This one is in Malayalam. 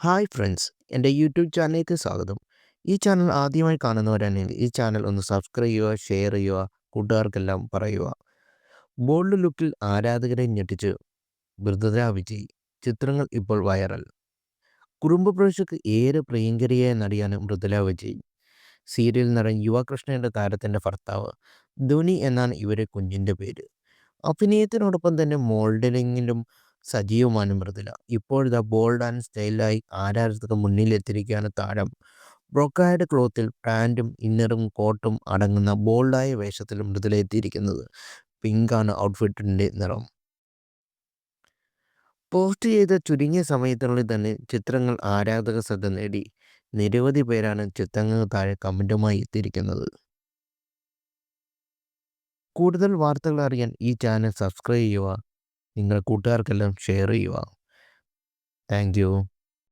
ഹായ് ഫ്രണ്ട്സ്, എൻ്റെ യൂട്യൂബ് ചാനലിലേക്ക് സ്വാഗതം. ഈ ചാനൽ ആദ്യമായി കാണുന്നവരാണെങ്കിൽ ഈ ചാനൽ ഒന്ന് സബ്സ്ക്രൈബ് ചെയ്യുക, ഷെയർ ചെയ്യുക, കൂട്ടുകാർക്കെല്ലാം പറയുക. ബോൾഡ് ലുക്കിൽ ആരാധകരെ ഞെട്ടിച്ച് മൃദുല വിജയ്. ചിത്രങ്ങൾ ഇപ്പോൾ വൈറൽ. കുടുംബ പ്രേക്ഷകർക്ക് ഏറെ പ്രിയങ്കരിയായ നടിയാണ് മൃദുല വിജയ്. സീരിയൽ നടൻ യുവകൃഷ്ണയുടെ താരത്തിൻ്റെ ഭർത്താവ്. ധ്വനി എന്നാണ് ഇവരെ കുഞ്ഞിൻ്റെ പേര്. അഭിനയത്തിനോടൊപ്പം തന്നെ മോഡലിങ്ങിലും സജീവമാണ് മൃദുല. ഇപ്പോഴിതാ ബോൾഡ് ആൻഡ് സ്റ്റൈലായി ആരാധകർക്ക് മുന്നിലെത്തിയിരിക്കുകയാണ് താരം. ബ്രൊക്കാഡ് ക്ലോത്തിൽ പാൻറ്റും ഇന്നറും കോട്ടും അടങ്ങുന്ന ബോൾഡായ വേഷത്തിൽ മൃദുല എത്തിയിരിക്കുന്നത്. പിങ്കാണ് ഔട്ട്ഫിറ്റിൻ്റെ നിറം. പോസ്റ്റ് ചെയ്ത ചുരുങ്ങിയ സമയത്തിനുള്ളിൽ തന്നെ ചിത്രങ്ങൾ ആരാധക ശ്രദ്ധ നേടി. നിരവധി പേരാണ് ചിത്രങ്ങൾക്ക് താഴെ കമൻറ്റുമായി എത്തിയിരിക്കുന്നത്. കൂടുതൽ വാർത്തകൾ അറിയാൻ ഈ ചാനൽ സബ്സ്ക്രൈബ് ചെയ്യുക. നിങ്ങളുടെ കൂട്ടുകാർക്കെല്ലാം ഷെയർ ചെയ്യുക. Thank you.